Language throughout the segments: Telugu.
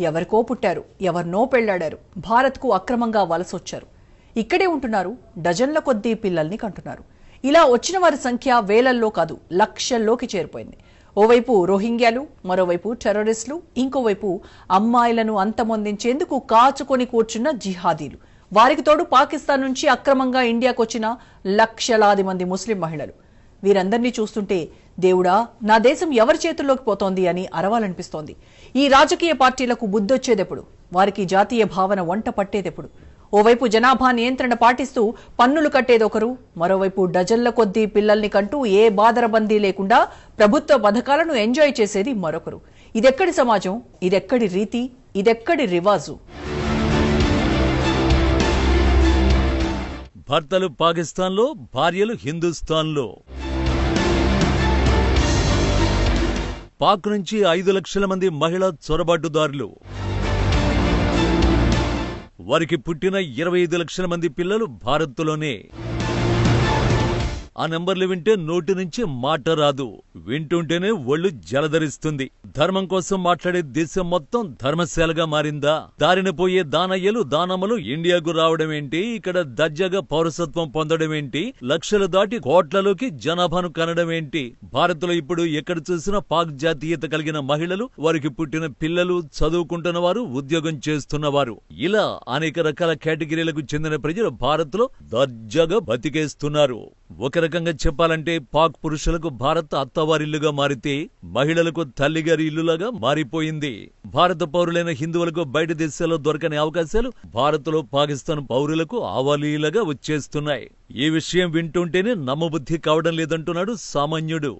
ఎవరికో పుట్టారు, ఎవరినో పెళ్లాడారు, భారత్కు అక్రమంగా వలసొచ్చారు. ఇక్కడే ఉంటున్నారు, డజన్ల కొద్దీ పిల్లల్ని కంటున్నారు. ఇలా వచ్చిన వారి సంఖ్య వేలల్లో కాదు, లక్షల్లోకి చేరిపోయింది. ఓవైపు రోహింగ్యాలు, మరోవైపు టెర్రరిస్టులు, ఇంకోవైపు అమ్మాయిలను అంతమొందించేందుకు కాచుకొని కూర్చున్న జిహాదీలు. వారికి తోడు పాకిస్తాన్ నుంచి అక్రమంగా ఇండియాకు వచ్చిన లక్షలాది మంది ముస్లిం మహిళలు. వీరందరినీ చూస్తుంటే దేవుడా, నా దేశం ఎవరి చేతుల్లోకి పోతోంది అని అరవాలనిపిస్తోంది. ఈ రాజకీయ పార్టీలకు బుద్ధొచ్చేదెప్పుడు? వారికి జాతీయ భావన వంట పట్టేదెప్పుడు? ఓవైపు జనాభా నియంత్రణ పాటిస్తూ పన్నులు కట్టేదొకరు, మరోవైపు డజన్ల కొద్దీ పిల్లల్ని కంటూ ఏ బాదరబందీ లేకుండా ప్రభుత్వ పథకాలను ఎంజాయ్ చేసేది మరొకరు. ఇదెక్కడి సమాజం? ఇదెక్కడి రీతి? ఇదెక్కడి రివాజు? భర్తలు పాకిస్తాన్లో, భార్యలు హిందుస్థాన్లో. పాక్ నుంచి 5 లక్షల మంది మహిళా చొరబాటుదారులు. వారికి పుట్టిన 25 లక్షల మంది పిల్లలు భారత్లోనే. ఆ నెంబర్లు వింటే నోటి నుంచి మాట రాదు, వింటుంటేనే ఒళ్ళు జలధరిస్తుంది. ధర్మం కోసం మాట్లాడే దేశం మొత్తం ధర్మశాలగా మారిందా? దారిన పోయే దానయ్యలు, దానమ్మలు ఇండియాకు రావడమేంటి, ఇక్కడ దర్జాగా పౌరసత్వం పొందడమేంటి, లక్షలు దాటి కోట్లలోకి జనాభాను కనడమేంటి? భారత్లో ఇప్పుడు ఎక్కడ చూసినా పాక్ జాతీయత కలిగిన మహిళలు, వారికి పుట్టిన పిల్లలు, చదువుకుంటున్న వారు, ఉద్యోగం చేస్తున్నవారు, ఇలా అనేక రకాల కేటగిరీలకు చెందిన ప్రజలు భారత్లో దర్జాగా బతికేస్తున్నారు. ఒక రకంగా చెప్పాలంటే పాక్ పురుషులకు భారత్ అత్తవారిల్లుగా మారితే మహిళలకు తల్లిగారి ఇల్లులాగా మారిపోయింది. భారత పౌరులైన హిందువులకు బయట దేశాల్లో దొరకని అవకాశాలు భారత్లో పాకిస్తాన్ పౌరులకు ఆవాలీలుగా వచ్చేస్తున్నాయి. ఈ విషయం వింటుంటేనే నమ్మబుద్ధి కావడం లేదంటున్నాడు సామాన్యుడు.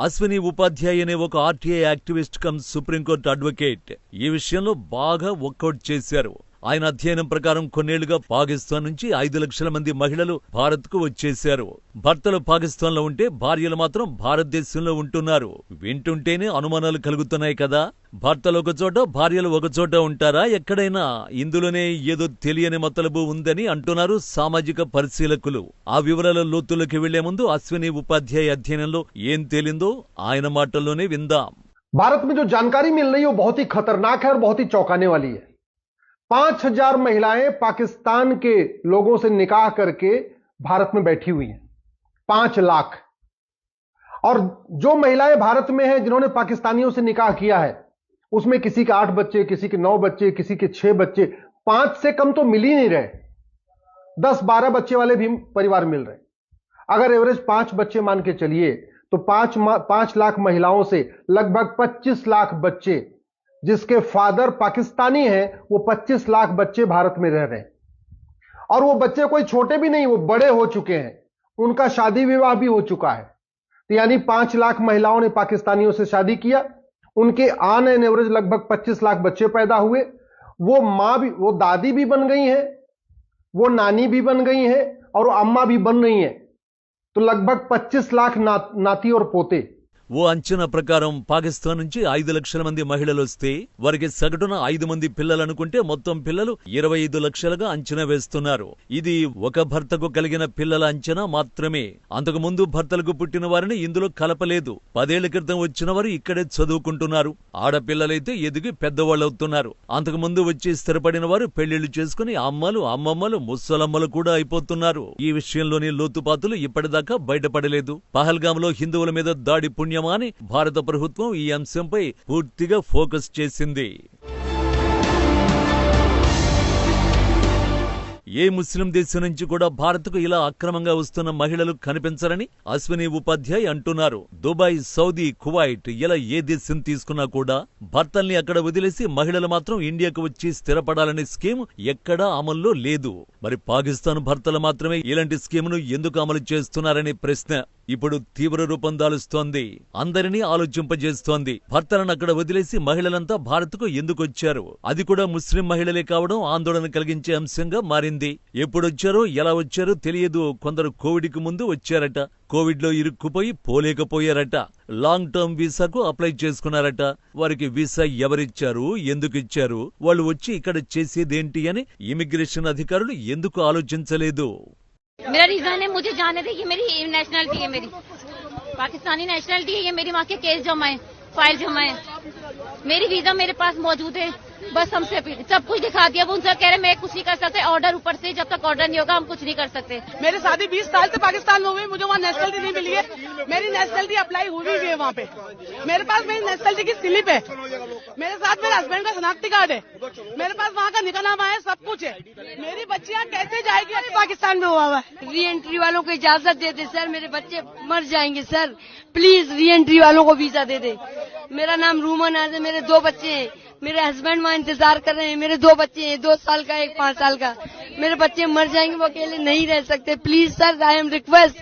అశ్విని ఉపాధ్యాయ్ అనే ఒక RTI activist come supreme court advocate ఈ విషయంలో బాగా వర్కౌట్ చేశారు. ఆయన అధ్యయనం ప్రకారం కొన్నేళ్లుగా పాకిస్తాన్ నుంచి 5 లక్షల మంది మహిళలు భారత్కు వచ్చేశారు. భర్తలు పాకిస్తాన్లో ఉంటే భార్యలు మాత్రం భారతదేశంలో ఉంటున్నారు. వింటుంటేనే అనుమానాలు కలుగుతున్నాయి కదా. భర్తలు ఒక చోట, భార్యలు ఒక చోట ఉంటారా ఎక్కడైనా? ఇందులోనే ఏదో తెలియని మతలబు ఉందని అంటున్నారు సామాజిక పరిశీలకులు. ఆ వివరాల లోతుల్లోకి వెళ్లే ముందు అశ్విని ఉపాధ్యాయ అధ్యయనంలో ఏం తేలిందో ఆయన మాటల్లోనే విందాం. भारत में जो जानकारी मिल रही है वो बहुत ही खतरनाक है और बहुत ही चौंकाने वाली है। 5000 महिलाएं पाकिस्तान के लोगों से निकाह करके भारत में बैठी हुई हैं। 5 लाख। और जो महिलाएं भारत में हैं जिन्होंने पाकिस्तानियों से निकाह किया है उसमें किसी के 8 बच्चे, किसी के 9 बच्चे, किसी के 6 बच्चे, 5 से कम तो मिल ही नहीं रहे। 10-12 बच्चे वाले भी परिवार मिल रहे। अगर एवरेज 5 बच्चे मान के चलिए तो 5 लाख महिलाओं से लगभग 25 लाख बच्चे जिसके फादर पाकिस्तानी हैं, वो 25 लाख बच्चे भारत में रह रहे हैं। और वो बच्चे कोई छोटे भी नहीं, वो बड़े हो चुके हैं, उनका शादी विवाह भी हो चुका है। तो यानी 5 लाख महिलाओं ने पाकिस्तानियों से शादी किया, उनके ऑन एन एवरेज लगभग 25 लाख बच्चे पैदा हुए। वो मां भी, वो दादी भी बन गई हैं, वो नानी भी बन गई हैं और वो अम्मा भी बन रही हैं। तो लगभग 25 लाख नाती और पोते। ఓ అంచనా ప్రకారం పాకిస్తాన్ నుంచి 5 లక్షల మంది మహిళలు వస్తే వారికి సగటున 5 మంది పిల్లలు అనుకుంటే మొత్తం పిల్లలు 25 లక్షలుగా అంచనా వేస్తున్నారు. ఇది ఒక భర్తకు కలిగిన పిల్లల అంచనా మాత్రమే. అంతకు ముందు భర్తలకు పుట్టిన వారిని ఇందులో కలపలేదు. 10 ఏళ్ల క్రితం వచ్చిన వారు ఇక్కడే చదువుకుంటున్నారు. ఆడపిల్లలైతే ఎదిగి పెద్దవాళ్ళవుతున్నారు. అంతకు ముందు వచ్చి స్థిరపడిన వారు పెళ్లిళ్లు చేసుకుని అమ్మలు, అమ్మమ్మలు, ముసలమ్మలు కూడా అయిపోతున్నారు. ఈ విషయంలోని లోతుపాతులు ఇప్పటిదాకా బయటపడలేదు. పహల్గాంలో హిందువుల మీద దాడి పుణ్యం అని భారత ప్రభుత్వం ఈ అంశంపై పూర్తిగా ఫోకస్ చేసింది. ఏ ముస్లిం దేశం నుంచి కూడా భారత్కు ఇలా అక్రమంగా వస్తున్న మహిళలు కనిపించరని అశ్విని ఉపాధ్యాయ్ అంటున్నారు. దుబాయ్, సౌదీ, కువైట్ ఇలా ఏ దేశం తీసుకున్నా కూడా భర్తల్ని అక్కడ వదిలేసి మహిళలు మాత్రం ఇండియాకు వచ్చి స్థిరపడాలనే స్కీమ్ ఎక్కడా అమల్లో లేదు. మరి పాకిస్తాన్ భర్తలు మాత్రమే ఇలాంటి స్కీమును ఎందుకు అమలు చేస్తున్నారనే ప్రశ్న ఇప్పుడు తీవ్ర రూపం దాలుస్తోంది. అందరినీ ఆలోచింపజేస్తోంది. భర్తలను అక్కడ వదిలేసి మహిళలంతా భారత్కు ఎందుకొచ్చారు? అది కూడా ముస్లిం మహిళలే కావడం ఆందోళన కలిగించే అంశంగా మారింది. ఎప్పుడొచ్చారో, ఎలా వచ్చారో తెలియదు. కొందరు కోవిడ్కి ముందు వచ్చారట, కోవిడ్ లో ఇరుక్కుపోయి పోలేకపోయారట, లాంగ్ టర్మ్ వీసాకు అప్లై చేసుకున్నారట. వారికి వీసా ఎవరిచ్చారు, ఎందుకు ఇచ్చారు, వాళ్ళు వచ్చి ఇక్కడ చేసేదేంటి అని ఇమిగ్రేషన్ అధికారులు ఎందుకు ఆలోచించలేదు? मेरा रीजन है, मुझे जाने दे, ये मेरी नेशनलिटी है, मेरी पाकिस्तानी नेशनलिटी है, ये मेरी माँ के केस जमा है, फाइल जमाए। मेरी वीजा मेरे पास मौजूद है, बस हमसे सब कुछ दिखा दिया। वो उनसे कह रहे मैं कुछ नहीं कर सकते, ऑर्डर ऊपर से, जब तक ऑर्डर नहीं होगा हम कुछ नहीं कर सकते। मेरी शादी 20 साल से पाकिस्तान में हुई, मुझे वहाँ नेशनलिटी नहीं मिली है। मेरी नेशनलिटी अप्लाई हुई भी है वहाँ पे, मेरे पास मेरी नेशनलिटी की स्लिप है, मेरे साथ मेरे हस्बैंड का शनाख्ती कार्ड है, मेरे पास वहाँ का निकाहनामा है, सब कुछ है। मेरी बच्चियाँ कैसे जाएगी? पाकिस्तान में हुआ है। री एंट्री वालों को इजाजत दे दे सर, मेरे बच्चे मर जाएंगे सर, प्लीज री एंट्री वालों को वीजा दे दे। मेरा नाम रूमा नाज है, मेरे 2 बच्चे हैं, मेरे हस्बैंड वहाँ इंतजार कर रहे हैं, मेरे 2 बच्चे हैं, 2 साल का, 1 5 साल का। मेरे बच्चे मर जाएंगे, वो अकेले नहीं रह सकते। Please sir, I am request,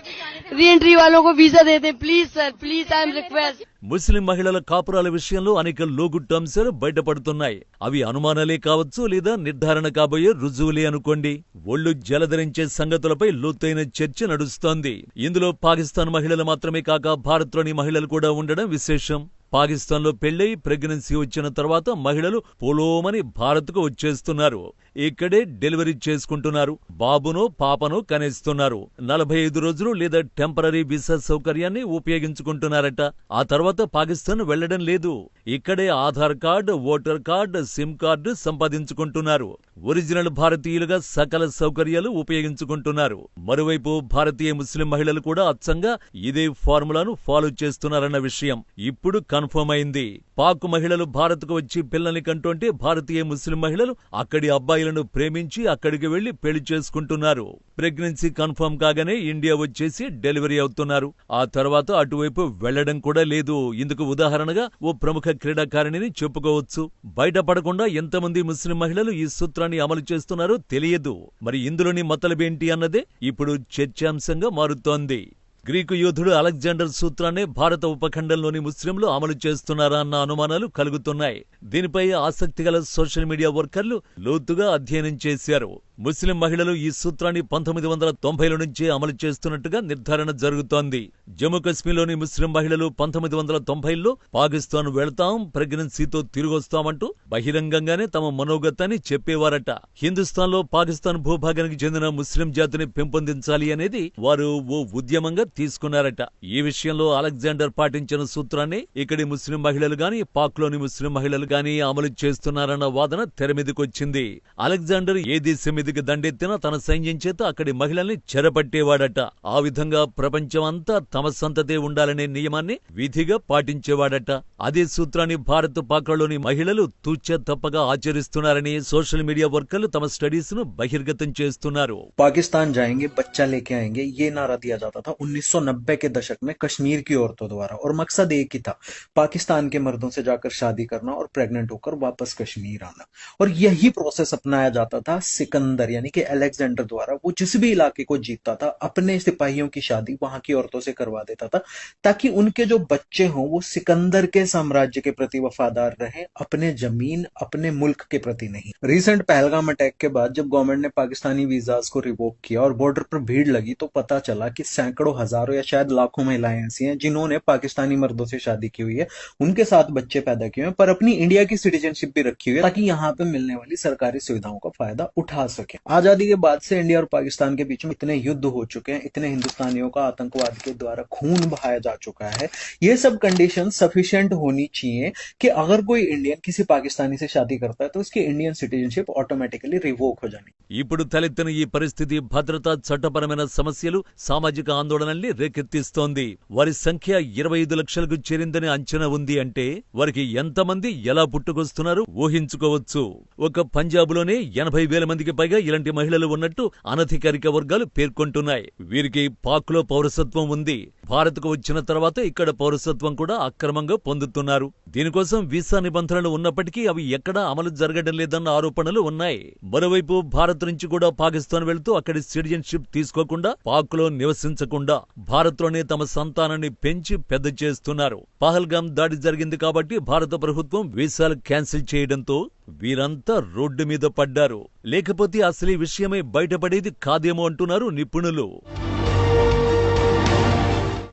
reentry वालों को वीजा दे दें please sir, please I am request. ముస్లిం మహిళల కాపురాల విషయంలో అనేక లోగుట్టు అంశాలు బయటపడుతున్నాయి. అవి అనుమానాలే కావచ్చు, లేదా నిర్ధారణ కాబోయే రుజువులే అనుకోండి. ఒళ్లు జలధరించే సంగతులపై లోతైన చర్చ నడుస్తోంది. ఇందులో పాకిస్తాన్ మహిళలు మాత్రమే కాక భారత్లోని మహిళలు కూడా ఉండడం విశేషం. పాకిస్తాన్లో పెళ్లై ప్రెగ్నెన్సీ వచ్చిన తర్వాత మహిళలు పొలోమని భారత్కు వచ్చేస్తున్నారు. ఇక్కడే డెలివరీ చేసుకుంటున్నారు, బాబునో పాపనో కనేస్తున్నారు. 45 రోజులు లేదా టెంపరరీ వీసా సౌకర్యాన్ని ఉపయోగించుకుంటున్నారట. ఆ తర్వాత పాకిస్తాన్ వెళ్లడం లేదు, ఇక్కడే Aadhaar card, voter card, sim card సంపాదించుకుంటున్నారు. ఒరిజినల్ భారతీయులుగా సకల సౌకర్యాలు ఉపయోగించుకుంటున్నారు. మరోవైపు భారతీయ ముస్లిం మహిళలు కూడా అచ్చంగా ఇదే ఫార్ములాను ఫాలో చేస్తున్నారన్న విషయం ఇప్పుడు కన్ఫర్మ్ అయింది. పాక్ మహిళలు భారత్కు వచ్చి పిల్లల్ని కంటుంటే భారతీయ ముస్లిం మహిళలు అక్కడి అబ్బాయిలను ప్రేమించి అక్కడికి వెళ్లి పెళ్లి చేసుకుంటున్నారు. ప్రెగ్నెన్సీ కన్ఫర్మ్ కాగానే ఇండియా వచ్చేసి డెలివరీ అవుతున్నారు. ఆ తర్వాత అటువైపు వెళ్లడం కూడా లేదు. ఇందుకు ఉదాహరణగా ఓ ప్రముఖ క్రీడాకారిణిని చెప్పుకోవచ్చు. బయటపడకుండా ఎంతమంది ముస్లిం మహిళలు ఈ సూత్రాన్ని అమలు చేస్తున్నారో తెలియదు. మరి ఇందులోని మతలబేంటి అన్నదే ఇప్పుడు చర్చాంశంగా మారుతోంది. గ్రీకు యోధుడు అలెగ్జాండర్ సూత్రాన్ని భారత ఉపఖండంలోని ముస్లింలు అమలు చేస్తున్నారా అన్న అనుమానాలు కలుగుతున్నాయి. దీనిపై ఆసక్తిగల సోషల్ మీడియా వర్కర్లు లోతుగా అధ్యయనం చేశారు. ముస్లిం మహిళలు ఈ సూత్రాన్ని 1990ల నుంచే అమలు చేస్తున్నట్టుగా నిర్ధారణ జరుగుతోంది. జమ్మూ కశ్మీర్లోని ముస్లిం మహిళలు 1990ల్లో పాకిస్తాన్ వెళతాం, ప్రెగ్నెన్సీతో తిరిగొస్తామంటూ బహిరంగంగానే తమ మనోగతాన్ని చెప్పేవారట. హిందుస్థాన్లో పాకిస్తాన్ భూభాగానికి చెందిన ముస్లిం జాతిని పెంపొందించాలి అనేది వారు ఓ ఉద్యమంగా తీసుకున్నారట. ఈ విషయంలో అలెగ్జాండర్ పాటించిన సూత్రాన్ని ఇక్కడి ముస్లిం మహిళలు గాని, పాక్లోని ముస్లిం మహిళలు గాని అమలు చేస్తున్నారన్న వాదన తెరమీదకొచ్చింది. అలెగ్జాండర్ ఏ దేశం మీదికి దండెత్తినా తన సైన్యం చేత అక్కడి మహిళల్ని చెరపట్టేవాడట. ఆ విధంగా ప్రపంచమంతా తమ సంతతే ఉండాలనే నియమాన్ని విధిగా పాటించేవాడట. అదే సూత్రాన్ని భారత్, పాక్లోని మహిళలు తూచ తప్పగా ఆచరిస్తున్నారని సోషల్ మీడియా వర్కర్లు తమ స్టడీస్ ను బహిర్గతం చేస్తున్నారు. पाकिस्तान जाएंगे, बच्चा लेके आएंगे, ये नारा दिया जाता था 1990 के दशक में कश्मीर की औरतों द्वारा, और मकसद एक ही था, पाकिस्तान के मर्दों से जाकर शादी करना और प्रेग्नेंट होकर वापस कश्मीर आना। और यही प्रोसेस अपनाया जाता था सिकंदर यानी कि अलेक्जेंडर द्वारा। वो जिस भी इलाके को जीतता था अपने सिपाहियों की शादी वहां की औरतों से करवा देता था, ताकि उनके जो बच्चे हों वो सिकंदर के साम्राज्य के प्रति वफादार रहें, अपने जमीन, अपने मुल्क के प्रति नहीं। रिसेंट पहलगाम अटैक के बाद जब गवर्नमेंट ने पाकिस्तानी वीजाज को रिवोक किया और बॉर्डर पर भीड़ लगी, तो पता चला कि सैकड़ों, हजारों या शायद लाखों महिलाएं ऐसी हैं जिन्होंने पाकिस्तानी मर्दों से शादी की हुई है, उनके साथ बच्चे पैदा किए हैं, पर अपनी इंडिया की सिटीजनशिप भी रखी हुई है, ताकि यहाँ पे मिलने वाली सरकारी सुविधाओं का फायदा उठा सके। आजादी के बाद से इंडिया और पाकिस्तान के बीच में इतने युद्ध हो चुके हैं, इतने हिंदुस्तानियों का आतंकवाद के द्वारा खून बहाया जा चुका है, ये सब कंडीशन सफिशिएंट होनी चाहिए कि अगर कोई इंडियन किसी पाकिस्तानी से शादी करता है तो उसकी इंडियन सिटीजनशिप ऑटोमेटिकली रिवोक हो जानी। ఇప్పుడు తలెత్తిన ఈ పరిస్థితి భద్రతా, చట్టపరమైన సమస్యలు, సామాజిక ఆందోళనల్ని రేకెత్తిస్తోంది. వారి సంఖ్య 25 లక్షలకు చేరిందని అంచనా ఉంది. అంటే వారికి ఎంతమంది ఎలా పుట్టుకొస్తున్నారో ఊహించుకోవచ్చు. ఒక పంజాబ్లోనే 80,000 మందికి పైగా ఇలాంటి మహిళలు ఉన్నట్టు అనధికారిక వర్గాలు పేర్కొంటున్నాయి. వీరికి పాక్లో పౌరసత్వం ఉంది. భారత్కు వచ్చిన తర్వాత ఇక్కడ పౌరసత్వం కూడా అక్రమంగా పొందుతున్నారు. దీనికోసం వీసా నిబంధనలు ఉన్నప్పటికీ అవి ఎక్కడా అమలు జరగడం లేదన్న ఆరోపణలు ఉన్నాయి. మరోవైపు భారత్ నుంచి కూడా పాకిస్తాన్ వెళ్తూ అక్కడి సిటిజన్షిప్ తీసుకోకుండా, పాక్లో నివసించకుండా భారత్లోనే తమ సంతానాన్ని పెంచి పెద్ద చేస్తున్నారు. పహల్గాం దాడి జరిగింది కాబట్టి భారత ప్రభుత్వం వీసాలు క్యాన్సిల్ చేయడంతో వీరంతా రోడ్డు మీద పడ్డారు. లేకపోతే అసలు ఈ విషయమే బయటపడేది కాదేమో అంటున్నారు నిపుణులు.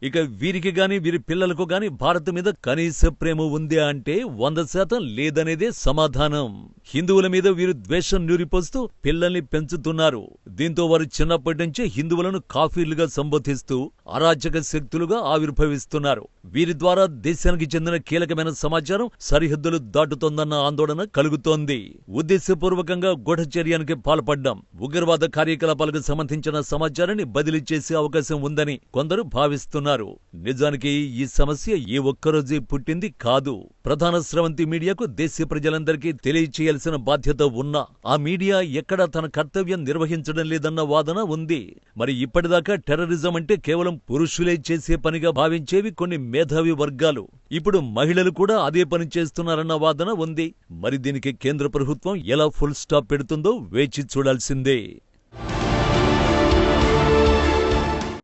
ఇక వీరికి గాని వీరి పిల్లలకు గాని భారత్ మీద కనీస ప్రేమ ఉందా అంటే 100% లేదనేదే సమాధానం. హిందువుల మీద వీరు ద్వేషం నూరిపోస్తూ పిల్లల్ని పెంచుతున్నారు. దీంతో వారు చిన్నప్పటి నుంచే హిందువులను కాఫీర్లుగా సంబోధిస్తూ అరాచక శక్తులుగా ఆవిర్భవిస్తున్నారు. వీరి ద్వారా దేశానికి చెందిన కీలకమైన సమాచారం సరిహద్దులు దాటుతోందన్న ఆందోళన కలుగుతోంది. ఉద్దేశపూర్వకంగా గూఢచర్యానికి పాల్పడ్డం, ఉగ్రవాద కార్యకలాపాలకు సంబంధించిన సమాచారాన్ని బదిలీ చేసే అవకాశం ఉందని కొందరు భావిస్తున్నారు. నిజానికి ఈ సమస్య ఈ ఒక్కరోజే పుట్టింది కాదు. ప్రధాన స్రవంతి మీడియాకు దేశ ప్రజలందరికీ తెలియచేయాల్సిన బాధ్యత ఉన్నా ఆ మీడియా ఎక్కడా తన కర్తవ్యం నిర్వహించడం లేదన్న వాదన ఉంది. మరి ఇప్పటిదాకా టెర్రరిజం అంటే కేవలం పురుషులే చేసే పనిగా భావించేవి కొన్ని మేధావి వర్గాలు ఇప్పుడు మహిళలు కూడా అదే పని చేస్తున్నారన్న వాదన ఉంది. మరి దీనికి కేంద్ర ప్రభుత్వం ఎలా ఫుల్ స్టాప్ పెడుతుందో వేచి చూడాల్సిందే.